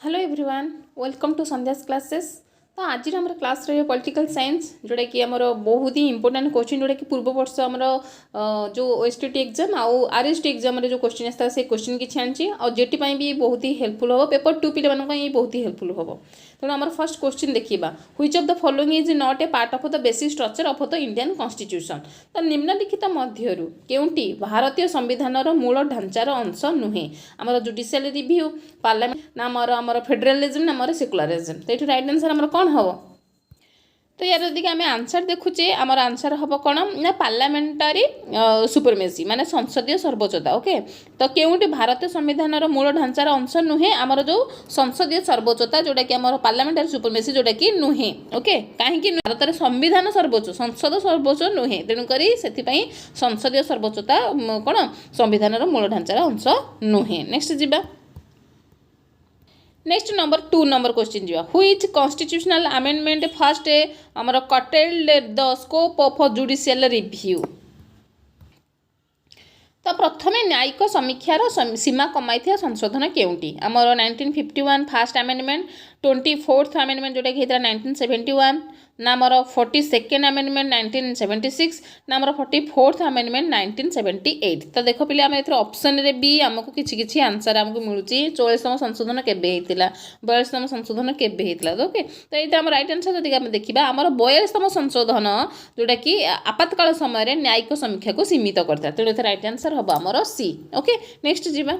Hello everyone welcome to Sandhya's classes. तो आज आम क्लास रही पॉलिटिकल साइंस जोटा कि आमर बहुत ही इंपोर्टेंट क्वेश्चन जोटा कि पूर्व वर्ष आमर जो ओएसटीटी एग्जाम आउ आरएसटी एग्जाम जो क्वेश्चन आसता से क्वेश्चन किसी आनी और जेटी भी बहुत ही हेल्पफुल हम पेपर 2 पे बहुत ही हेल्पफुल हम। तेणु आम फर्स्ट क्वेश्चन देखा which of the following is not a part of the basic structure of the Indian constitution. तो निम्नलिखित मध्यरु केउंटी भारतीय संविधान मूल ढांचार अंश नुहे। आमर जुडिशियल रिव्यू पार्लियामेंट ना आमर फेडरालिज्म ना आमर सेकुलरिज्म। तो ये राइट आंसर आमर कौन हम। तो यार यदि आम आंसर देखुचे आमर आंसर हम कौन ना पार्लियामेंटारी सुपरमेसी माने संसदीय सर्वोच्चता। ओके तो केउंटी भारतीय संविधान मूल ढांचार अंश नुहे आमर जो संसदीय सर्वोच्चता जोटा कि आमर पार्लियामेंटारी सुपरमेसी जोटा कि नुहे। ओके कहीं भारत में संविधान सर्वोच्च संसद सर्वोच्च नुहे तेणुक से संसदीय सर्वोच्चता कौन संविधान मूल ढांचार अंश नुहे। नेक्स्ट जीवा नेक्स्ट नंबर 2 नंबर क्वेश्चन जी व्हिच कॉन्स्टिट्यूशनल अमेंडमेंट फर्स्ट आमर curtailed the scope of judicial review. तो प्रथम न्यायिक समीक्षार सीमा कमाई संशोधन केउंटी आमर 1951 फास्ट अमेंडमेंट 24th अमेंडमेंट जोटा कि 1971 ना आमर 42nd अमेंडमेंट 1976 ना आमर 44th अमेंडमेंट 1978। तो देख पे आम ऑप्शन रे भी आमको किसी आंसर आमको मिलूँ 44तम संशोधन केबे होता 42तम संशोधन केबे होता। ओके तो ये आम राइट आंसर जब देखा आमर 42तम संशोधन जोटा कि आपातकाल समय न्यायिक समीक्षा को सीमित करता। तेणु राइट आंसर हम आमर सी। ओके नेक्स्ट जीवा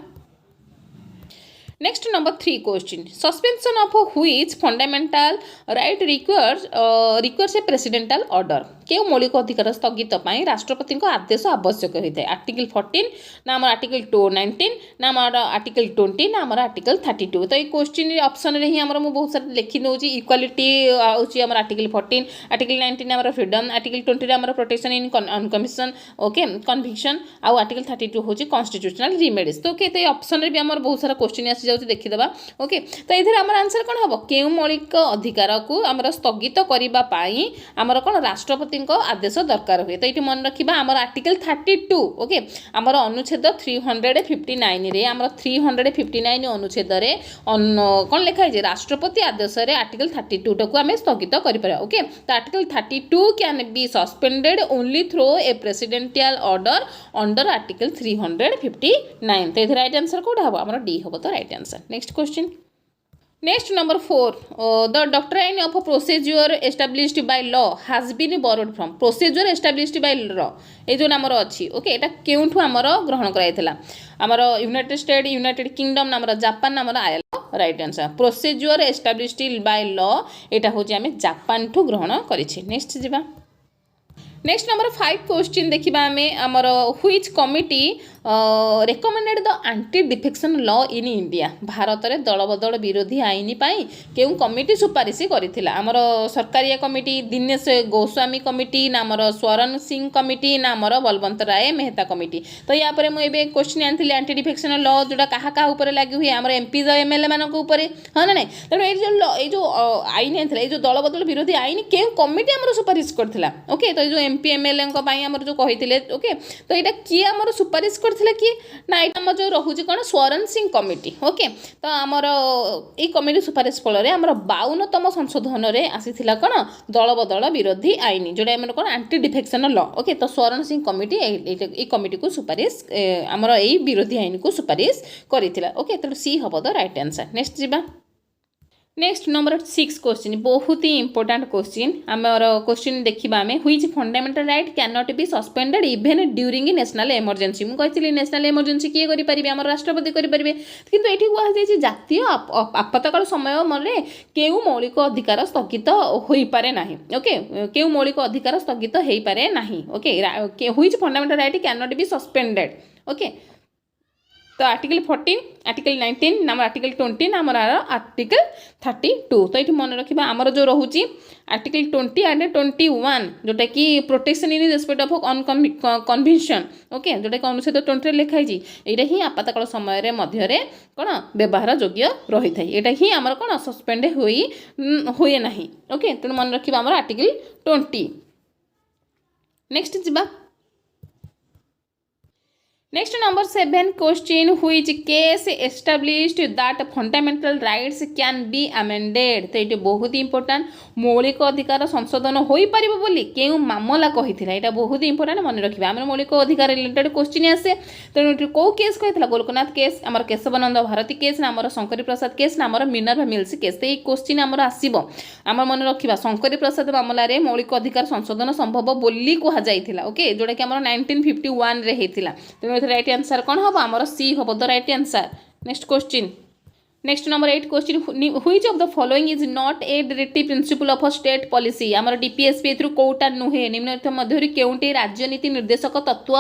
next number 3 question suspension of which fundamental right requires a presidential order. क्यों मौलिक अधिकार स्थगित राष्ट्रपति आदेश आवश्यक होता है। आर्टिकल 14 ना आम आर्टिकल 19 ना आम आर्टिकल 20 ना आम आर्टिकल 32। तो ये क्वेश्चन ऑप्शन रे ही आमर मु बहुत सारा लिखि दउची इक्वालिटी होची आमर आर्टिकल 14 आर्टिकल 19 आमर फ्रीडम आर्टिकल 20 आमर protection in commission okay conviction आउ आर्टिकल 32 होची कॉन्स्टिट्यूशनल रिमेडीज। तो ओके तो ये ऑप्शन रे भी आमर बहुत सारा क्वेश्चन आसी जाउची देखिदबा। ओके तो ये आमर आंसर कौन हम क्यों मौलिक अधिकार को आमर स्थगित करबा पाई आमर कौन राष्ट्रपति आदेश दरकार हुए। तो ये मन रखा आमर आर्टिकल 32 ओके आमर अनुच्छेद 359 रे आमर 359 अनुच्छेद रे कौन लिखाई राष्ट्रपति आदेश रे आर्टिकल 32 टाक आम स्थगित कर। ओके तो article 32 can be suspended only through a presidential order under article 359। तो ये राइट आंसर कौन हम आमर डी हम। तो right answer next question next number 4 the doctrine of procedure established by law has been borrowed from. Procedure established by law ये जो आमर अच्छी ओके एटा केउठु आमर ग्रहण कराइथिला आमर यूनाइटेड स्टेट यूनाइटेड किंगडम आमर जापान आमर oil. Right answer procedure established by law एटा होची आमे जापान ठु ग्रहण करिछि। नेक्स्ट जीवा नेक्स्ट नंबर 5 क्वेश्चन देखा आम आमर which committee recommended the anti defection law in India. Bharat में दलबदल विरोधी आईन पाई केउ कमिटी सुपारिश करथिला आमर सरकारिया कमिटी दिनेश गोस्वामी कमिटी ना आमर स्वरण सिंह कमिटी ना आमर बलवंत राय मेहता कमिटी। तो या पर मुझे क्वेश्चन आनी एंटी डिफेक्शन लॉ जोटा क्या उपर लागू हुए आमर एमपी एमएलए मान ऊपर हाँ ना तेणु ये जो आईन आनी जो दलबदल विरोधी आईन केउ कमिटी आमर सुपारिश करथिला। ओके तो जो एमपी एमएलए आमर जो कही ओके तो यहाँ किए आमर सुपारिश करथिला किए ना आम जो रोचे कौन स्वरण सिंह कमिटी। ओके तो आमर ये कमिटी सुपारिश फल आमर 52तम संशोधन रे आसीथिला कौन दलबदल विरोधी आईन जोटा आम कौन एंटी डिफेक्शन लॉ। ओके तो स्वरण सिंह कमिटी ये कमिटी को सुपारिश आमर यही विरोधी आईन को सुपारिश करथिला। ओके तो सी हम द राइट आंसर। नेक्स्ट जीवा नेक्स्ट नंबर 6 क्वेश्चन बहुत ही इंपोर्टेंट क्वेश्चन आमर क्वेश्चन देखा आम which fundamental right can not be suspended even during national emergency. मुझे कही नेशनल इमरजेंसी किए करेंगे आम राष्ट्रपति करेंगे किंतु ये कहुई जातीय आपातकाल समय में केउ मौलिक अधिकार स्थगित हो पारे ना। ओके केउ मौलिक अधिकार स्थगित हो पारे ना। Okay which fundamental right can not be suspended. Okay तो आर्टिकल 14 आर्टिकल 19 नाम आर्टिकल 20 नाम आर्टिकल 32। तो ये मन रखा आमर जो रोचे आर्टिकल 20 एंड 21 जोटा कि protection in respect of convention. Okay जोटा कि अनुच्छेद 20 लिखाई ये ही आपातकाल समय मध्य कौन व्यवहार योग्य रही है यहाँ ही आमर कौन सस्पेंड हुए ना। ओके तेणु मन रखा आमर आर्टिकल 20। नेक्स्ट जीवा Next number 7 question, which case established that fundamental rights can be amended? तो ये बहुत इंपोर्टेंट मौलिक अधिकार संशोधन हो पारिबो बोली केउ मामला कहिथिला एटा बहुत इंपोर्टेंट मन रखिबा हमर मौलिक अधिकार रिलेटेड क्वेश्चन आसे तेणु को केस कहिथिला गोलकनाथ केस हमर केशवानंद भारती केस ना हमर शंकरी प्रसाद केस ना हमर मिनर्वा मिल्स केस तो ये क्वेश्चन हमर आसीबो हमर मन रखिबा शंकरी प्रसाद मामला रे मौलिक अधिकार संशोधन संभव बोली कहा जाइथिला ओके जोटा कि हमर 1951 रे हेतिला तेणु राइट आंसर कौन हम आमर सी हम the right answer next question next number 8 question which of the following is not a directive principle of state policy आमर डीपीएसपी एथरु कोटा नुहे निम्नलिखित मध्यरु केउंटी राजनीति निर्देशक तत्व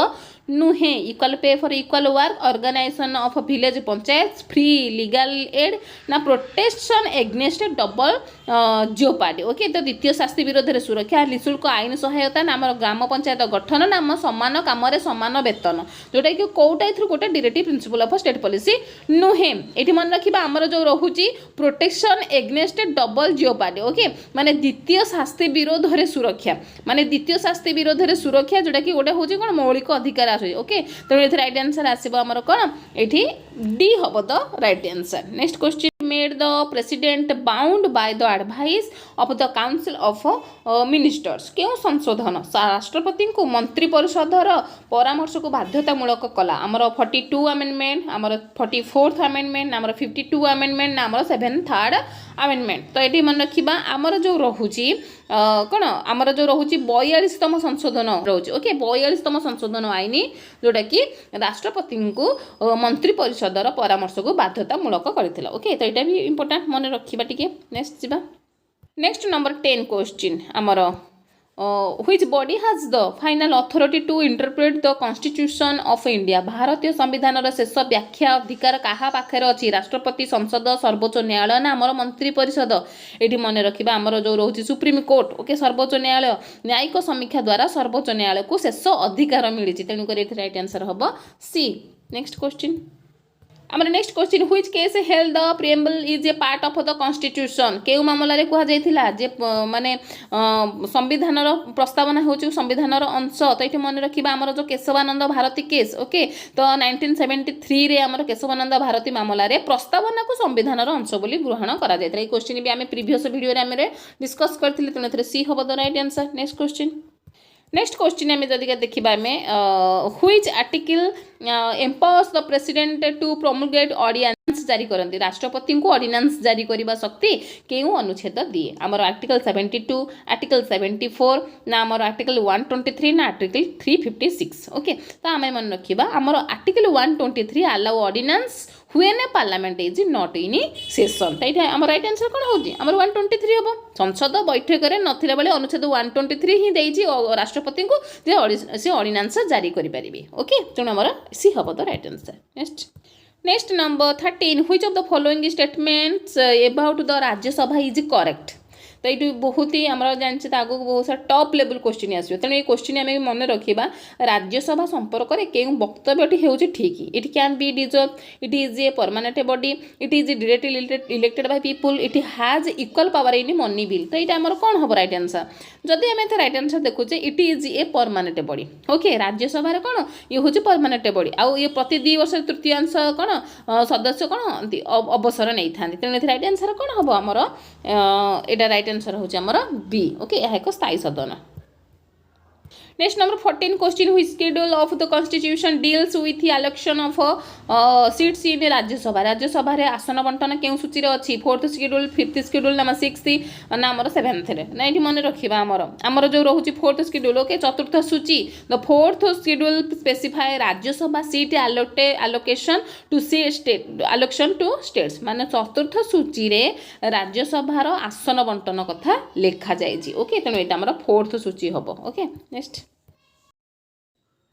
नुहे equal pay for equal work organisation of village panchayat free legal aid ना protection against double jeopardy okay तो द्वितीय शास्ति विरोध में सुरक्षा निःशुल्क आईन सहायता नाम ग्राम पंचायत गठन नाम समान काम समान वेतन जोटा कि कौटा ए गोटे directive principle of state policy नुहे ये मन रखा आमर जो रोचे protection against double jeopardy okay माने द्वितीय शास्ति विरोध में सुरक्षा माने द्वितीय शास्ति विरोध में सुरक्षा जोटा कि गोटे हूँ कौन मौलिक अधिकार ओके तो ये राइट आंसर आसो आमर कौन ये डी हम the right answer next question made the president bound by the advice of the council of ministers क्यों संशोधन राष्ट्रपति को मंत्री परिषदर परामर्श को बाध्यतामूलक कला आमर 42 अमेंडमेंट आमर 44th अमेंडमेंट आमर 52 अमेंडमेंट आमर 7th अमेंडमेंट तो ये मन रखा आमर जो रोचे कौन आमर जो रोचे 42तम संशोधन रोचे ओके 42तम संशोधन आईन जोटा कि राष्ट्रपति को मंत्री परिषदर परामर्श को बाध्यतामूलक करथिला ओके तो ये भी इंपोर्टेंट मन रखा टिके नेक्स्ट जीवा नेक्स्ट नंबर 10 क्वेश्चन आमर which body has the final authority to interpret the constitution of India भारतीय संविधान शेष व्याख्या अधिकार कहा पाखे अच्छी राष्ट्रपति संसद सर्वोच्च न्यायालय ना आमर मंत्री परिषद ये मन रखा आमर जो रोचे सुप्रीम कोर्ट ओके सर्वोच्च न्यायालय न्यायिक समीक्षा द्वारा सर्वोच्च न्यायालय को शेष अधिकार मिली तेणुक राइट आंसर हम सी नेक्स्ट क्वेश्चन आमर next question which case held the preamble is a part of the constitution केउ मामला रे कहा जाइथिला जे माने संविधानर प्रस्तावना होची संविधानर अंश तो ये मन रखिबा आमर जो केशवानंद भारती केस ओके तो 1973 रे आमर केशवानंद भारती मामला रे प्रस्तावना को संविधानर अंश बोली ग्रहण करा जाइथिला ए क्वेश्चन भी आमे प्रीवियस वीडियो रे आमे डिस्कस करथिले तेने थरे सी होबो the right answer next question next question आम जदि देखा आम which article empowers the president to promulgate ordinance जारी करती राष्ट्रपति को ऑर्डिनेंस जारी करने शक्ति क्यों अनुच्छेद दिए आमर आर्टिकल 72 आर्टिकल 74 ना आमर आर्टिकल 123 ना आर्टिकल 356 ओके तो आम मन रखा आमर article 123 allow ordinance when a parliament is not in session तो ये आम राइट आंसर कौन होगी आमर 123 हम संसद बैठक में नथिला बेले अनुच्छेद 123 ही देइछि राष्ट्रपति को से ऑर्डिनेंस जारी करें ओके तेणु आमर सी हम the right answer next number 13 which of the following statements about the Rajya Sabha is correct तो ये बहुत ही आम जानते आगे बहुत सारा टॉप लेवल क्वेश्चन आसो तेणु ये क्वेश्चन आम मन रखा राज्यसभा संपर्क में क्यों वक्तव्यटी हो ठीक it can be deserve it is a permanent body it is directly elected by people it has equal power in money bill तो ये आमर कौन हम राइट आंसर जदि आम राइट आंसर देखुचे it is a permanent body okay Rajya Sabha कौन ये हूँ परमानेंट बॉडी आउ ये प्रति 2 वर्ष तृतीयांश कौन सदस्य कौन अवसर नहीं था तेणु राइट आंसर कौन हम आमर यहाँ राइट आंसर होची हमर बी ओके यह एक स्थायी सदन next number 14 question which schedule of the constitution deals with election of seats in Rajya Sabha रे आसन बंटन केउ सूची रे अछि 4th शेड्यूल 5th शेड्यूल ना 6th ना हमर 7th रे ना इठी मन रखिबा हमर जो रहउची 4th शेड्यूल ओके चतुर्थ सूची the 4th schedule specify Rajya Sabha seat allocation to state allocation to states माने चतुर्थ सूची रे राज्यसभा रो आसन बंटन कथा लेखा जायछि ओके तेनो एटा हमर 4th सूची हबो ओके नेक्स्ट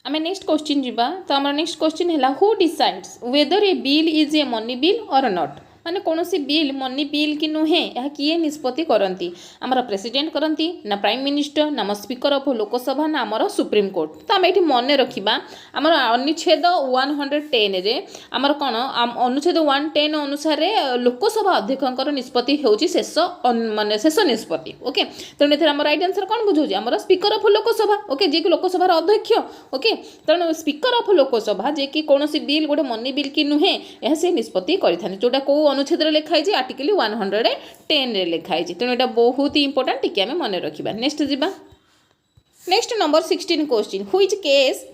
आम नेक्स्ट क्वेश्चन जीवा तो आम नेक्स्ट क्वेश्चन है who decides whether A bill is a money bill और नॉट माने कौन सी बिल मनी बिल कि नुहे यह किए निष्पत्ति करती आमर प्रेसिडेंट करती ना प्राइम मिनिस्टर ना स्पीकर ऑफ लोकसभा ना आमर सुप्रीम कोर्ट। तो आम ये मन रखा आमर अनुच्छेद 110 रे आमर कौन अनुच्छेद 110 अनुसार लोकसभा अध्यक्ष निष्पत्ति होची शेष माने शेष निष्पत्ति। ओके तेणु ये आम राइट आंसर कौन बुझाऊँ आमर स्पीकर ऑफ लोकसभा। ओके जी कि लोकसभार अध्यक्ष। ओके तेणु स्पीकर ऑफ लोकसभा जे कि कौन सी बिल गोटे मनी बिल कि नुहे यह से निष्पत्ति करते जोटा कौ अनुच्छेद लिखाई आर्टिकल 110 रे लिखाई। तेणु यहाँ बहुत ही इंपोर्टेंट टिके आम मन रखा। नेक्स्ट जीवा next number 16 question which case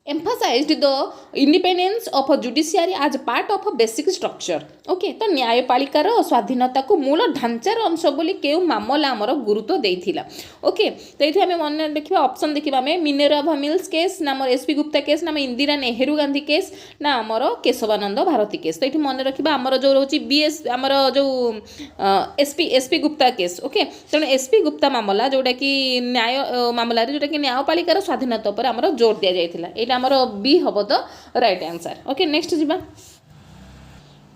emphasized the independence of judiciary as part of a basic structure। Okay तो न्यायपालिकार स्वाधीनता को मूल ढांचार अंश बोली केउ मामला आमर गुरुत्व देइथिला। ओके तो ये आम मन देखा ऑप्शन देखा आम मिनेराभा मिल्स केस ना आमर एसपी गुप्ता केस ना इंदिरा नेहरू गांधी केस ना आमर केशवानंद भारती केस। तो ये मन रखा आमर जो रोची बीएस आमर जो एसपी गुप्ता केस। ओके तेणु एसपी गुप्ता मामला जोटा कि न्याय मामला जोटा कि न्यायपालिकार स्वाधीनता पर आमर जोर दिया जाइथिला। एटा आमर बी हम the right answer. Okay next जीवा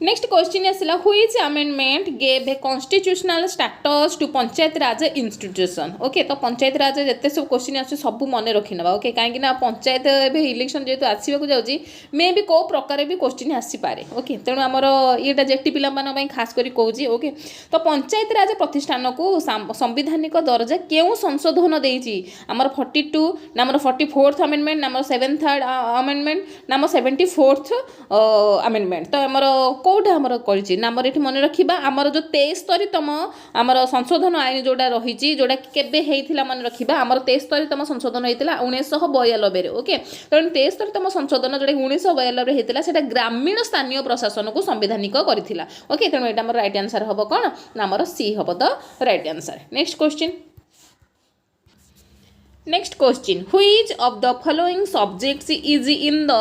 नेक्स्ट क्वेश्चन आसला which amendment gave a constitutional status to Panchayat Raj institution. Okay तो पंचायत राज जिते सब क्वेश्चन आस सब मन रखी ना। ओके कहीं पंचायत इलेक्शन जेहतु आसवाक जाऊँगी मे भी कौ प्रकार भी क्वेश्चन आसीपे। ओके तेणु आमर ये जेटी पाई खास कर कहूँ। ओके तो पंचायत राज प्रतिष्ठान को संवैधानिक दर्जा क्यों संशोधन देती आमर 42 ना आमर 44th अमेंडमेंट ना आमर 7th अमेंडमेंट ना आमर 74th अमेंडमेंट। तो आमर कौटा आमर कर ये मन रखा आमर जो 73तम आमर संशोधन आईन जोड़ा रही जोड़ा केबे मन रखा आमर 73तम संशोधन होता 1992। ओके तेणु 73तम संशोधन जोड़ा 1992 होता से ग्रामीण स्थानीय प्रशासन को संवैधानिक करथिला। ओके तेणु ये आमर राइट आंसर हम कौन ना आमर सी हम the right answer. Next question next question which of the following subjects is in the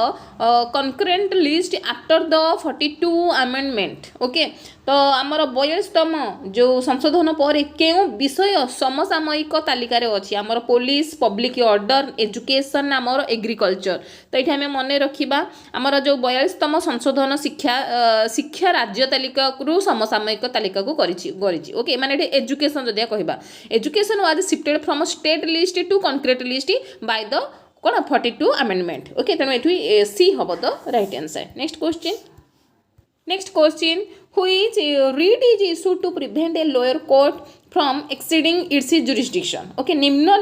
concurrent list after the 42 amendment. Okay तो आमर 42तम जो संशोधन पर क्यों विषय समसामयिक तालिकार अच्छी आमर पुलिस पब्लिक ऑर्डर एजुकेशन आमर एग्रीकल्चर। तो ये आम मन रखा आमर जो 42तम संशोधन शिक्षा राज्य तालिका रु समसामयिक तालिका को करी। ओके माने एजुकेशन जदि कहबा education was shifted from state list to concurrent list by the कौन 42 अमेंडमेंट। ओके तेणु ये सी हम the right answer. Next question which writ is issued to prevent a lower court from exceeding its jurisdiction. Okay निम्न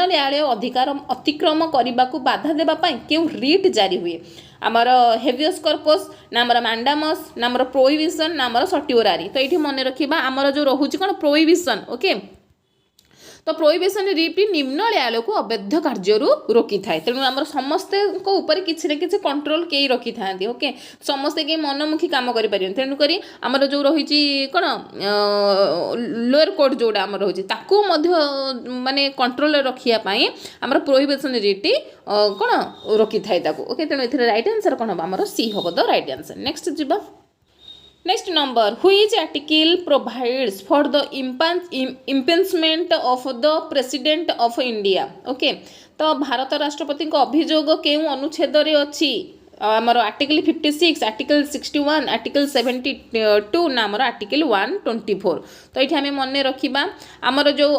न्यायालय अधिकार अतिक्रम करने को बाधा देवा क्यों रीट जारी हुए आमर हेवियस कर्पस ना आमर मैंडामस ना आमर प्रोहिबिशन ना आमर सर्टिओरारी। तो ये मन रखा आमर जो रोचे कौन प्रोहिबिशन। ओके तो प्रोहिबिशन रिट निम्न न्यायालय को अवैध कार्य रोकी थाए। तेणु आम समस्ते ऊपर किसी न किसी कंट्रोल कई रखी था। ओके समस्ते कहीं मनमुखी काम करें तेणुक आमर जो रही कौन लोअर कोर्ट जोड़ा आम रही माने कंट्रोल रखापी आमर प्रोहिबिशन रिट कौन रोकी थाए। ओके तेणु ये राइट आंसर कौन हम आमर सी हम द राइट आंसर। नेक्स्ट जीवा next number which article provides for the impeachment of the president of India. Okay तो भारत राष्ट्रपति अभियोग केउं अनुच्छेद रे अछि आमर आर्टिकल 56 आर्टिकल 61 आर्टिकल 72 ना आमर आर्टिकल 124। तो ये आम मन रखा आमर जो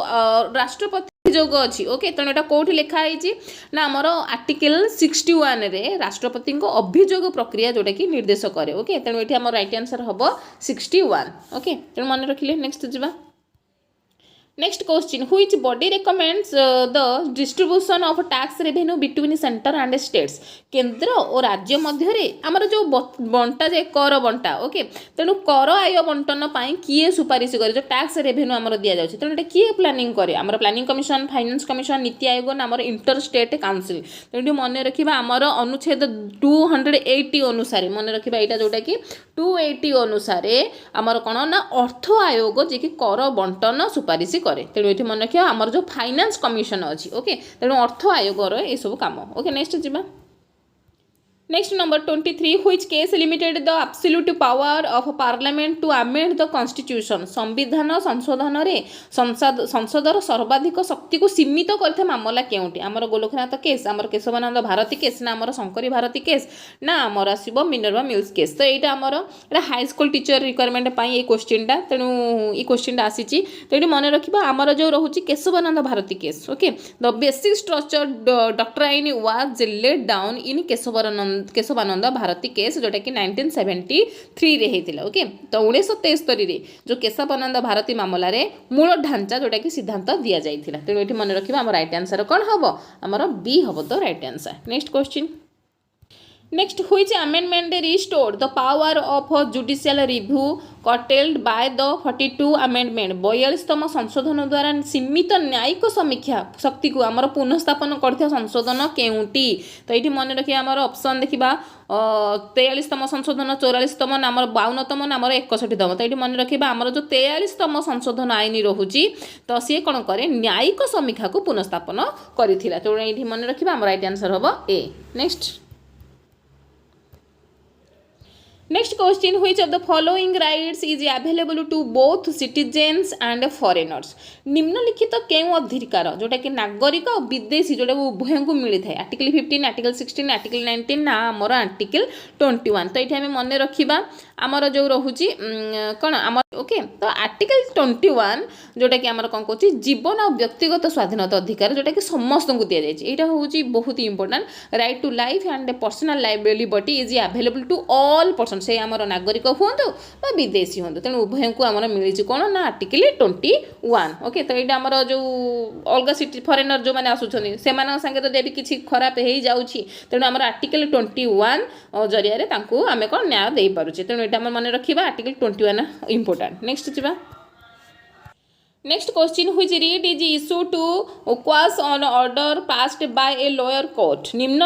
राष्ट्रपति अभियोग अच्छी। ओके तेणु यहाँ कौटी लिखाई ना आमर आर्टिकल 61 रे राष्ट्रपति अभियोग प्रक्रिया जोटा कि निर्देश करे। ओके तेणु ये आम राइट आंसर हम 61। ओके तेणु मन रखिले। नेक्स्ट जीवा next question which body recommends the distribution of tax revenue between centre and states केंद्र और राज्य मध्य आमर जो बंटा जाए कर बंटा। ओके तेणु कर आय बंटन किए सुपारिश करे जो टैक्स रेवेन्यू आमर दि जाए तेणु किए प्लानिंग करे आमर planning commission finance commission NITI Aayog ना आमर इंटर स्टेट काउंसिल। तेणु मन रखा आमर अनुच्छेद 280 अनुसार मन रखा यहाँ जोटा कि 280 अनुसार आमर कौन ना अर्थ आयोग जी कि कर बंटन सुपारिश करे। तेणु ये मन रखिए आमर जो फाइनेंस कमिशन अच्छी। ओके तेणु अर्थ आयोग ये सब काम। ओके नेक्स्ट जीवा next number 23 which case limited the absolute power of parliament to amend the constitution संविधान संशोधन रे संसदर सर्वाधिक शक्ति को सीमित करथे मामला केउटी आमर गोलखनाथ केस आमर केशवानंद भारती केस ना आमर शंकरी भारती केस ना आमर आसीबो मिनर्वा मिल्स केस तो एटा आमर एटा हाई स्कूल टीचर रिक्वायरमेंट पई ए क्वेश्चनटा तेनु ई क्वेश्चनटा आसीची तो एटी मन रखिबा आमर जो रहूची Keshavananda Bharati case okay the basic structure doctrine was laid down in Keshavananda Bharati case जोटा कि 1973 रे हेतिला ओके तो 1973 रे जो केशवानंद भारती मामला रे मूल ढांचा जोटा कि सिद्धांत दिया जाइथिला तेणु एठी मन रखिबा हमर राइट आंसर कोन हबो हमर बी हबो तो right answer next question next which amendment restored the power of judicial review curtailed by the 42 amendment 42तम संशोधन द्वारा सीमित न्यायिक समीक्षा शक्ति को आमर पुनःस्थापन करथिया संशोधन केउटी तो ये मन रखिए आमर ऑप्शन देखिबा 43तम संशोधन 44तम आमर 52तम आमर 61तम तो ये मन रखिबा आमर जो 43तम संशोधन आईन रहुची तो सी कौन करे न्यायिक समीक्षा को पुनःस्थापन करिथिला तो ये मन रखिबा आमर राइट आंसर हबो A next Next question which of the following rights is available to both citizens and foreigners निम्नलिखित केउ अधिकार जोटा कि नागरिक और विदेशी जोटा उभय को मिली थाए आर्टिकल 15 आर्टिकल 16 आर्टिकल 19 ना आमर आर्टिकल 21 तो ये मन रखिबा आमर जो रहुची कौन आम ओके तो आर्टिकल 21 जोटा कि आमर कौन कहूँ जीवन और व्यक्तिगत स्वाधीनता अधिकार जोटा कि समस्त को दि जाए यहाँ हूँ बहुत important right to life and personal liberty is available to all person से आमर नागरिक हूँ बा विदेशी हूँ तेणु उभय को आमर मिली कौन ना आर्टिकल 21 ओके तो यहाँ आमर जो अलग सिटी फरेनर जो मैंने आसुच्च से सागे तो जब किसी खराब हो जाऊँगी तेणु आमर आर्टिकल 21 जरिया आम कौन न्याय दे पारे तेणु यहाँ मन रखा आर्टिकल 21 इंपोर्टाट नेक्स्ट जी next question which writ is issue to quash on order passed by a lower court निम्न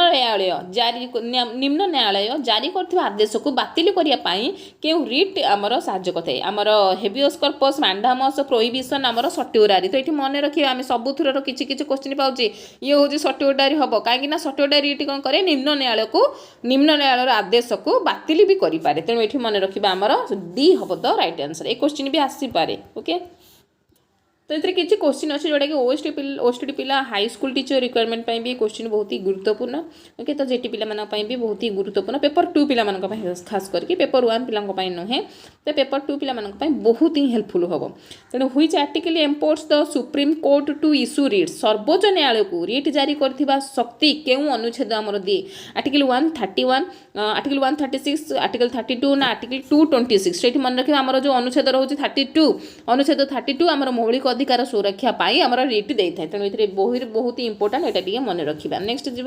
न्यायालय जारी करथिबा आदेश को बातिल करिया पाई के रिट आमर साहाय्य करथाय आमर हेबियस कॉर्पस मैंडामस प्रोहिबिशन आमर सट्योरारी तो ये मन रखिए आम सब थर किसी किसी क्वेश्चन पाउचे ये हूँ सट्योरारी हम कहीं सट्योरारी रिट कौन करे निम्न न्यायालय आदेश को बातिल भी करें तेणु ये मन रखा आमर डी हम तो राइट आंसर ये क्वेश्चन भी आसीपे ओके तो ये किसी क्वेश्चन अच्छे जोटा कि ओएसटी पिला हाई स्कूल टीचर रिक्वायरमेंट भी क्वेश्चन बहुत ही गुरुत्वपूर्ण ओके तो जेटी पिला भी बहुत ही गुरुत्वपूर्ण पेपर 2 पिला खास करके पेपर 1 पिला नुहे तो पेपर 2 पिला बहुत ही हेल्पफुल हम तेणु which article empowers the supreme court to issue writ सर्वोच्च न्यायालय को रिट जारी करथिबा शक्ति केउ अनुच्छेद आमर दिए आर्टिकल 131 आर्टिकल 136 आर्टिकल 32 ना आर्टिकल 226 ये मन रखिए आमर जो अनुच्छेद रोचे 32 अनुच्छेद 32 आमर मौलिक अधिकार सुरक्षा पाई आमर रिट दे था तेणु ये बहुत ही इंपोर्टाट यहाँ मन रखा नेक्स्ट जी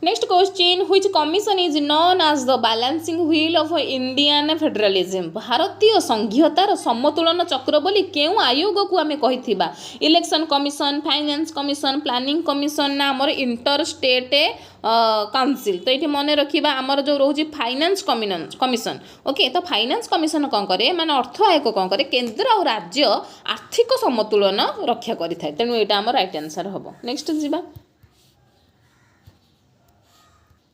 next question which commission is known as the balancing wheel of Indian federalism भारतीय संघीयतार समतुलन चक्र बोली केउ आयोग को आमे कहिथिबा election commission finance commission planning commission ना आमर इंटर स्टेट काउंसिल तो ये मन रखा आमर जो रोचे फाइनेंस कमिशन ओके तो फाइनेंस कमिशन कौन करे माने अर्थ आयोग कौन करे केंद्र और राज्य आर्थिक समतुलन रक्षा करिथाय तेणु यहाँ आम राइट आंसर हम नेक्स्ट जीवा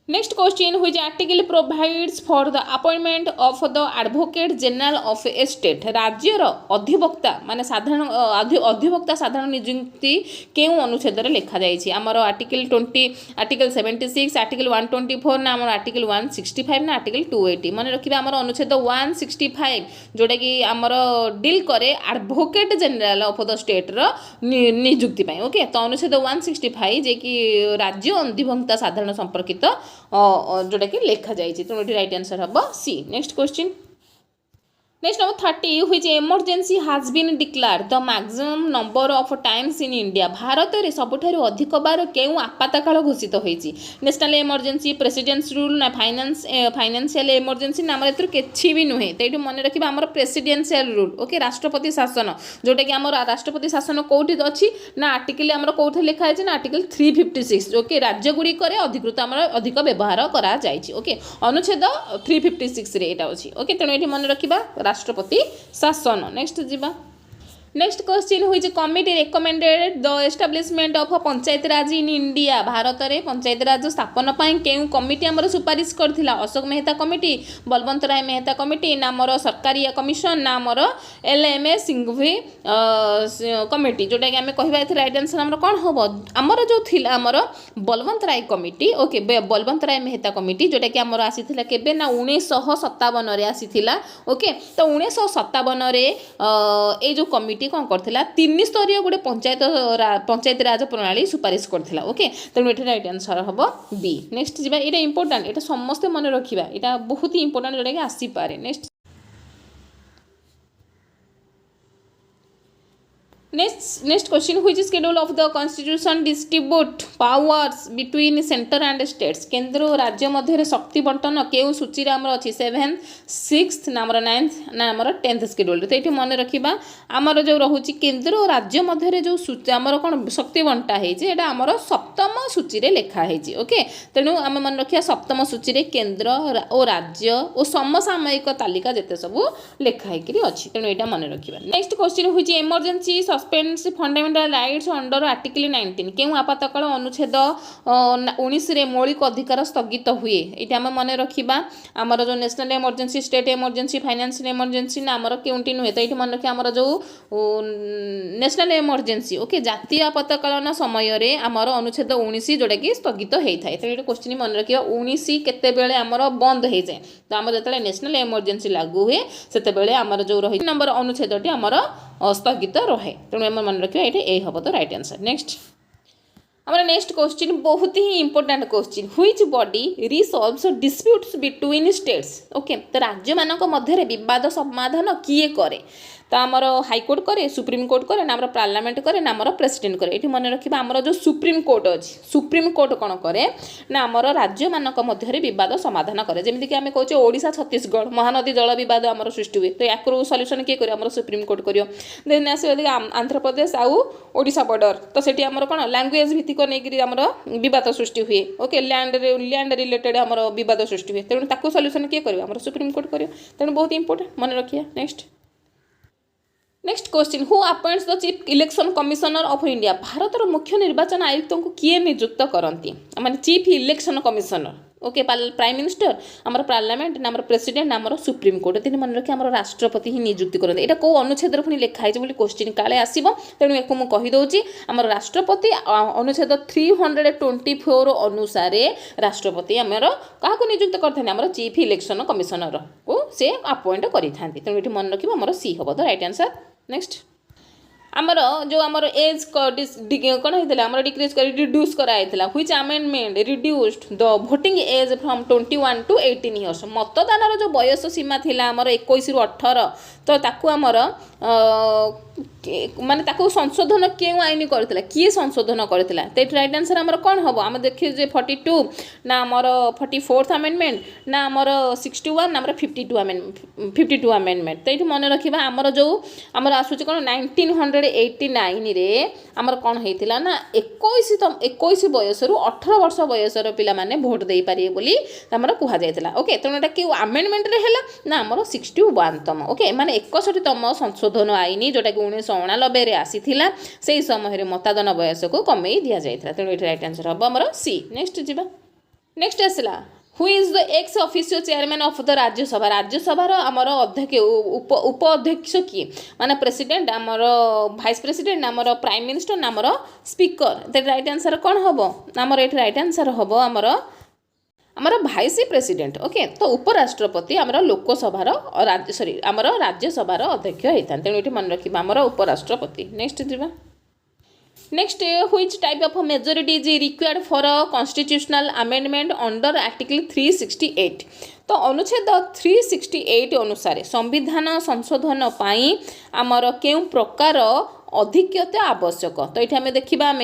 next question which article provides for the appointment of the advocate general of A state राज्यर अधिवक्ता माने साधारण अधिवक्ता साधारण नियुक्ति केउ अनुच्छेद रे लिखा जाइछि आमर आर्टिकल 20 आर्टिकल 76 आर्टिकल 124 ना आमर आर्टिकल 165 ना आर्टिकल 280 मन रखिबा आमर अनुच्छेद 165 जोटा कि आमर डील करे advocate general of the state रो नियुक्ति पई ओके तो अनुच्छेद 165 जे कि राज्य अधिवक्ता साधारण संपर्कित जोटा कि लिखा जाए तो राइट आंसर हम C next question next number 30 which emergency has been declared the maximum number of times in India Bharat में सबुठारु अधिक बार केउ आपातकाल घोषित होइछि नेशनल इमरजेंसी प्रेसिडेंट्स रूल ना फाइनेंशियल इमरजेंसी ना हमर किछि भी नुहे तो ये मन रखिबा हमर प्रेसिडेंशियल रूल ओके राष्ट्रपति शासन जोटा कि हमर राष्ट्रपति शासन कोठी अछि ना आर्टिकल हमर कोठी लिखा है ना आर्टिकल 356 ओके राज्य गुडी करे अधिकृत हमर अधिक व्यवहार करा जाइछि ओके अनुच्छेद 356 रे एटा अछि ओके तेणु ये मन रखिबा राष्ट्रपति शासन नेक्स्ट जीवा नेक्स्ट क्वेश्चन हुई committee recommended the establishment of panchayat Raj in India Bharat में पंचायत राज स्थापन पर केउ कमिटी आमर सुपारिश करथिला अशोक मेहता कमिटी बलवंत राय मेहता कमिटी ना आमर सरकारी कमिशन ना आमर LMS सिंघवी कमिटी जोटा कि आम कहवा राइट आंसर आमर कौन हम आमर जो थिला आमर बलवंत राय कमिटी ओके बलवंत राय मेहता कमिटी जोटा कि आमर आसीथिला केबे ना 1957 रे आसीथिला ओके तो 1957 रे ए जो कमिटी कौन करथिला 3 स्तरीय गोटे पंचायत राज प्रणाली सुपारिश करथिला ओके तेणु ये राइट आंसर हम बी नेक्स्ट जीवा ये इंपोर्टेंट ये समस्ते मन रखिबा ये बहुत ही इंपोर्टेंट जोटा कि आसी पारे next question which schedule of the constitution distribute powers between centre and states केंद्र और राज्य मध्य शक्ति बंटन केउ सूची रे हमर अछि 7th 6th ना हमर 9th ना हमर 10th शेड्यूल तो ये मन रखिबा हमर जो रहुची केंद्र और राज्य मध्य जो हमर कोन शक्ति बंटा है जे एटा हमर सप्तम सूची रे लेखा है जी ओके तेनु हम मन रखिया सप्तम सूची रे केंद्र और राज्य और समसामयिक तालिका जेते सब लेखा है कि अछि तेनु एटा मन रखिबा next question which emergency suspends fundamental rights under article 19 केउ आपातकाल अनुच्छेद 19 रे मौलिक अधिकार स्थगित हुए ये आम मन रखा आमर जो national emergency state emergency financial emergency ना आमर केउंटी नुहे तो ये मन रखिए आमर जो नेशनल इमरजेंसी ओके जातीय आपातकालन समय रे आमर अनुच्छेद 19 जोटा कि स्थगित होता है तो ये क्वेश्चन मन रखिए 19 केतेबेले आमर बंद हो जाए तो आम जो नेशनल इमरजेंसी लागू हुए से आमर जो रही नंबर अनुच्छेद आमर स्थगित रहे तेणु आम मन रखिए ये ए हम तो राइट आंसर नेक्स्ट हमारा नेक्स्ट क्वेश्चन बहुत ही important question which body resolves disputes between states okay तो राज्य मानक मध्य विवाद समाधान किए करे तो आमर हाईकोर्ट करे सुप्रीम कोर्ट करे ना पार्लियामेंट करे ना प्रेसिडेंट करे ये मन रखा आमर जो सुप्रीम कोर्ट अच्छी सुप्रीम कोर्ट कौन करे ना आमर राज्य मानक मध्य विवाद समाधान करे जमीक आम कहे ओडिशा छत्तीसगढ़ महानदी जल विवाद आमर सृष्टि हुए तो या सल्यूशन किए करे सुप्रीम कोर्ट करियो देन आस आंध्र प्रदेश आउ ओडिशा बॉर्डर तो सेठी आमर कौन लैंग्वेज भित्तिक नहीं आमर विवाद सृष्टि हुए ओके लैंड रिलेटेड आमर विवाद सृष्टि हुए तेणु ताकू सल्यूशन किए करे आमर सुप्रीम कोर्ट करियो तेणु बहुत इंपोर्टेंट मन रखिए next question who appoints the chief election commissioner of India भारतर मुख्य निर्वाचन आयुक्त को किए नियुक्त करती माने chief election commissioner okay prime minister आमर पार्लियामेंट ना प्रेसिडेंट ना सुप्रीम कोर्ट तीन मन रखिए आमर राष्ट्रपति ही नियुक्ति करते यहाँ कौ अनुच्छेद पुणी लिखाई क्वेश्चन काले आसो तेणु या कहीदे आमर राष्ट्रपति अनुच्छेद 324 अनुसार राष्ट्रपति आमर क्या नियुक्त करते आमर चीफ इलेक्शन कमिशनर को से अपॉइंट करते तेणु ये मन रखिए आमर सी हम तो राइट आंसर नेक्स्ट आमर जो आमर एज कौन होता है डिक्रीज कर रिड्यूस कराइला which amendment reduced the voting age from 21 to 18 years मतदान जो बयस सीमा थिला आमर 21 ରୁ 18 तो ताकू आमर माने ताकू संशोधन क्यों आईन करथिला किए संशोधन करथिला तो राइट आंसर आमर कौन हम आम देखिए जे 42 ना आमर 44th अमेंडमेंट ना आमर 61 ना आमर 52 अमेंडमेंट तो ये मन रखा आमर जो आमर आसूची कौन 1989 रे आमर कौन होता ना 21 बयस रु 18 वर्ष बयसर पिला माने भोट दे पारे बोली आमर कह जाइला ओके तेणु एटा कि अमेंडमेंट रे हैला ना आमर 61तम ओके माने 61तम संशोधन आईन जोटा कि 1989 रे आसीथिला सेही समय रे मतदान बयस को कमई दिया जाइथिला तेणु एटा राइट आंसर हम आमर सी नेक्स्ट जीवा नेक्स्ट आसला who is the x official chairman of the Rajya Sabha आमर अध्यक्ष उप अध्यक्ष किए माने प्रेसिडेंट आमर वाइस प्रेसिडेंट आमर प्राइम मिनिस्टर आमर स्पीकर तो राइट आंसर कौन हम आमर ये राइट आंसर हम आमर वाइस प्रेसिडेंट ओके तो उपराष्ट्रपति आमर लोकसभार आमर राज्यसभार अध्यक्ष होता तेणु ये मन रखा आमर उपराष्ट्रपति नेक्स्ट जीवा next which type of majority is required for a constitutional amendment under article 368 तो अनुच्छेद 368 अनुसार संविधान संशोधन पाई आमर केउं प्रकार अधिक्यता आवश्यक तो ये आम देखा आम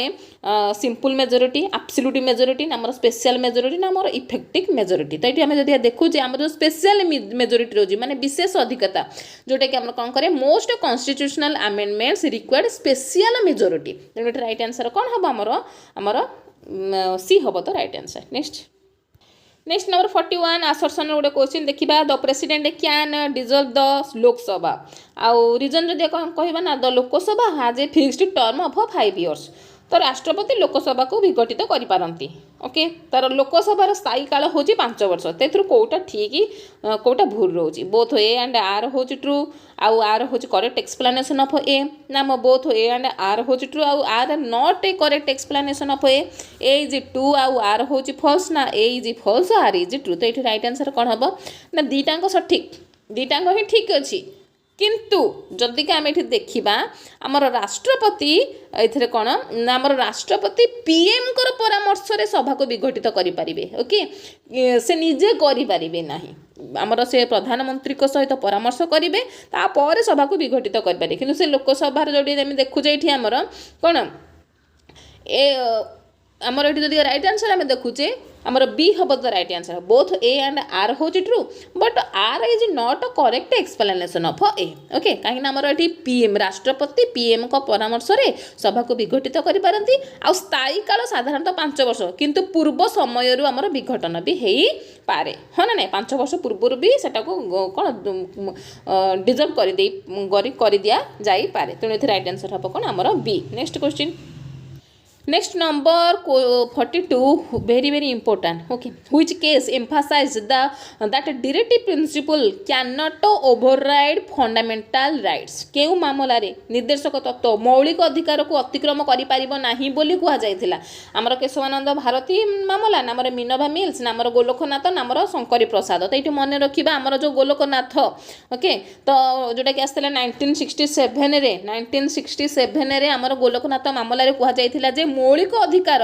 सिंपल मेजोरिटी एब्सोल्यूट मेजोरिटी आम स्पेशल मेजोरिटी ना आम इफेक्टिव मेजोरिटी तो ये आम जब देखुचे आम जो स्पेशल मेजोरिटी रोज माने विशेष अधिकता जोटा कि आम कौन करे most constitutional amendments required special majority तेणु राइट आंसर कौन हम आमर सी हम तो right answer next next number 41 आसर्सन गोटे क्वेश्चन देखा the president can dissolved the Lok Sabha आउ रिजन जदि कहबा ना द लोकसभा हाज a fixed term of 5 years तो राष्ट्रपति लोकसभा को विघटित करि पारंती ओके तार लोकसभार स्थायी काल हूँ 5 वर्ष तेथुर कोटा ठीक कोटा भूल रोचे बोथ ए एंड आर हूँ ट्रू आउ आर हूँ करेक्ट एक्सप्लेनेशन ऑफ ए ना बोथ ए एंड आर हूँ ट्रू आउ R not a correct explanation of A is true आउ आर हूँ फॉल्स ना A is false R is true तो ये राइट आंसर कौन हम ना दीटाक सठिक दीटाक ही ठीक अच्छी किंतु जदि कि आम ये देखा आमर राष्ट्रपति ये कौन ना आमर राष्ट्रपति पीएम कर परामर्श रे सभा को विघटित करें ओके से निजे करें ना आमर से प्रधानमंत्री सहित परामर्श करेंगे तापर सभा को विघटित करें कि से लोकसभार जो देखुचे ये आमर कौन ए आमर ये जब राइट आंसर आम देखुचे आमर बी हम the right answer both A and R हूँ true but R is not a correct explanation of A okay कहीं आमर ये पीएम राष्ट्रपति पीएम को परामर्श रे सभा को विघटित करि पारंती आ स्थायी काल साधारणतः 5 वर्ष किंतु पूर्व समय आमर विघटन भी हो पारे हाँ ना नहीं 5 वर्ष पूर्व भी सेटा को कौन डिजर्व कर दिया जाई पारे तेणु ये राइट आंसर हम कौन आमर B next question next number 42 very important okay which case emphasize that directive principle cannot override fundamental rights केउ मामला रे निर्देशक तत्व मौलिक अधिकार को अतिक्रम करि परिबो नाही बोली कुहा जायथिला हमर केशवानंद भारती मामला नामर मिनोभा मिल्स नामर गोलोकनाथ नामर शंकरी प्रसाद तो ये मन रखिबा हमर जो गोलोकनाथ ओके तो जोटा कि आस्थिला 1967 रे हमर गोलोकनाथ मामला रे कुहा जायथिला जे मौलिक अधिकार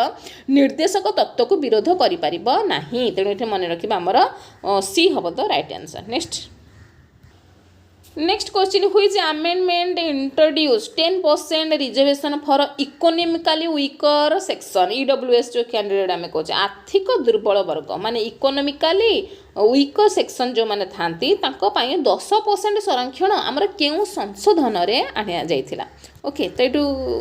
निर्देशक तत्व को विरोध करि परिबो नाही तेणु ये मन रखिबा हमर सी हम the right answer next question which amendment introduce 10% reservation for economically weaker section EWS जो कैंडिडेट आम कहे आर्थिक दुर्बल वर्ग माने इकोनॉमिकली वीकर सेक्शन जो माने थांती तांको पाई 10% संरक्षण आमर केउ संशोधन रे आनिया जाइथिला ओके तो ये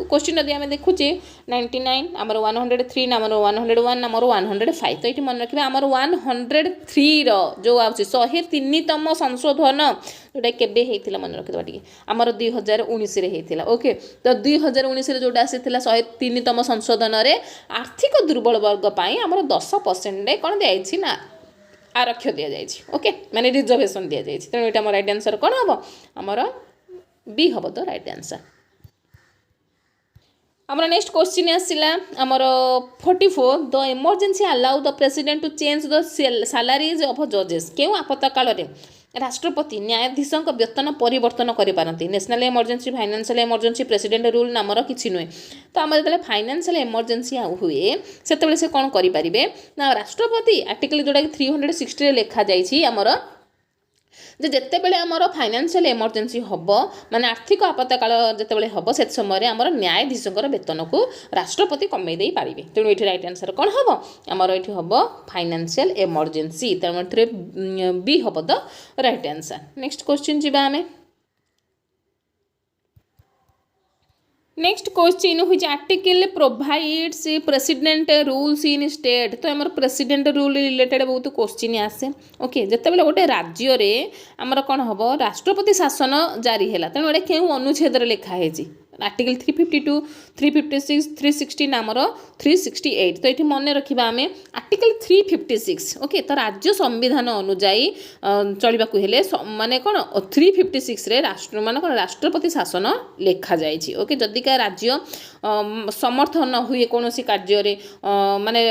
क्वेश्चन यदि आम देखुचे 99 आमर 103 आमर 101 आमर 105 तो ये मन रखिए आमर 103 जो आउची 103तम संशोधन जोटा केबे हेइथिला मन रखिदबा टिके आमर 2019 रे हेइथिला ओके तो 2019 रे जोटा आसीथिला 103तम संशोधन रे आर्थिक दुर्बल वर्ग पाई आमर 10% रे कोन दियाइछि ना आरक्ष दिया जाइछि ओके माने रिजर्वेशन दिया जाइछि तेणु एटा हमर राइट आंसर कोन हबो हमर बी हबो द राइट आंसर आमर नेक्स्ट क्वेश्चन आसिला आमर 44 the emergency allow the president to change the salaries of जजेस केउ आपत्ता काल रे राष्ट्रपति न्यायाधीशों वेतन परिवर्तन करें national emergency financial emergency president rule नामर किसी नुहे तो आम जो फाइनेंशियल इमरजेंसी हुए से कौन करेंगे ना राष्ट्रपति आर्टिकल जोटा कि 360 लिखा जामर जिते बड़े आमर फाइनेंशियल इमरजेंसी हम माने आर्थिक आपत्काल जिते हम से समय आमर न्यायाधीशों वेतन को राष्ट्रपति कमे दे पारे तेणु ये राइट आंसर कौन हम आमर ये हम फाइनेंशियल इमरजेंसी तेणु बी हम the right answer next question जी आम next question which article provides president rules in state तो आमर प्रेसिडेंट रूल रिलेटेड बहुत क्वेश्चन आसे ओके जिते गोटे राज्य रे आमर कौन हम राष्ट्रपति शासन जारी है तेणु ये क्यों अनुच्छेद लिखाई आर्टिकल 352 356 360 नामर 368 तो ये मन रखा आम आर्टिकल 356 ओके तो राज्य संविधान अनुजाई चलवा माने कौन 356 रे राष्ट्र मान कौन राष्ट्रपति शासन लिखा जाइए ओके जदि का राज्य समर्थ न हुए कौन कार्य माने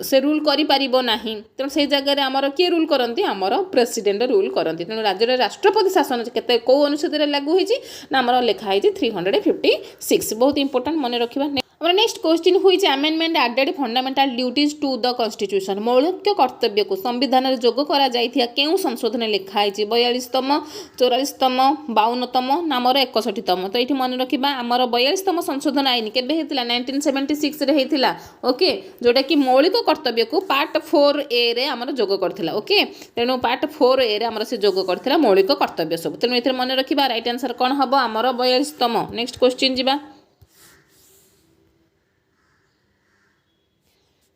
से रूल करें तेणु से जगह आमर किए रूल करती आमर प्रेसिडेंट रूल करती तेणु राज्य राष्ट्रपति शासन केते कौ अनुच्छेद लागू होती ना आमर लिखाई 356 बहुत इंपोर्टेंट मन रखा हमारा next question which amendment added fundamental duties to the constitution मौलिक कर्तव्य को संविधान में जोग करा जाइथिया केउ संशोधन लिखाई 42तम 44तम 52तम नामर 61तम तो ये मन रखा आमर 42तम संशोधन आईन केबे हेतिला 1976 रे हेतिला ओके जोटा कि मौलिक कर्तव्य को पार्ट 4A रे आमर जोग करथिला ओके तेणु पार्ट 4A रे आमर से जोग करथिला मौलिक कर्तव्य सब तेणु एथरे मन रखा राइट आंसर कौन हम आमर 42तम नेक्स्ट क्वेश्चन जीवा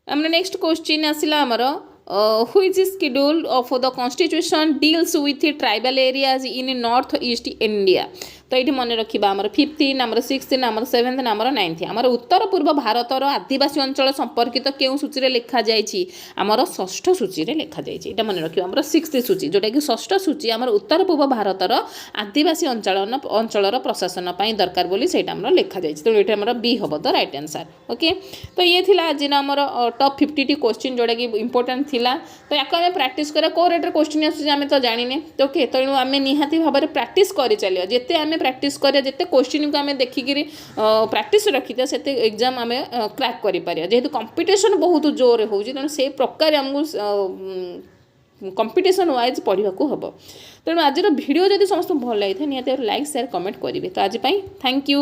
हमने नेक्स्ट क्वेश्चन आसिला आमर which is schedule of the constitution deals with tribal areas in north east India. तो ये मन रखा आमर 15 आमर 16 आमर 7 आमर 9 आमर उत्तर पूर्व भारतर आदिवासी अंचल संपर्कित केउं सूची रे लिखा जायछि आमर षष्ठ सूची रे लिखा जायछि एटा मन रखियो आमर 6th सूची जोटा कि षष्ठ सूची आमर उत्तर पूर्व भारतर आदिवासी अंचलर प्रशासन पई दरकार बोली सेटा आमर लिखा जायछि तो एटा आमर बी हबो द राइट आंसर ओके तो ये थिला आज आमर टॉप 50 टी क्वेश्चन जोटा कि इंपोर्टेंट थिला तो याको आमे प्रैक्टिस करे को रेट क्वेश्चन आसु आमे तो जानिने तो ओके तो आमे निहाती भाबरे प्रैक्टिस करि चलियो जेते आमे प्रैक्टिस करिया जेते क्वेश्चन को आमे देखिकिरी प्रैक्टिस रखिता सेते एग्जाम आमे क्रैक करि पारिया जेहेतु कंपटीशन बहुत जोर होउची त से प्रकार हमकु कंपटीशन वाइज पढ़ा हम तेणु आज भिडियो जब समस्त भल लगी था निहाती लाइक शेयर कमेंट करेंगे तो आज थैंक यू।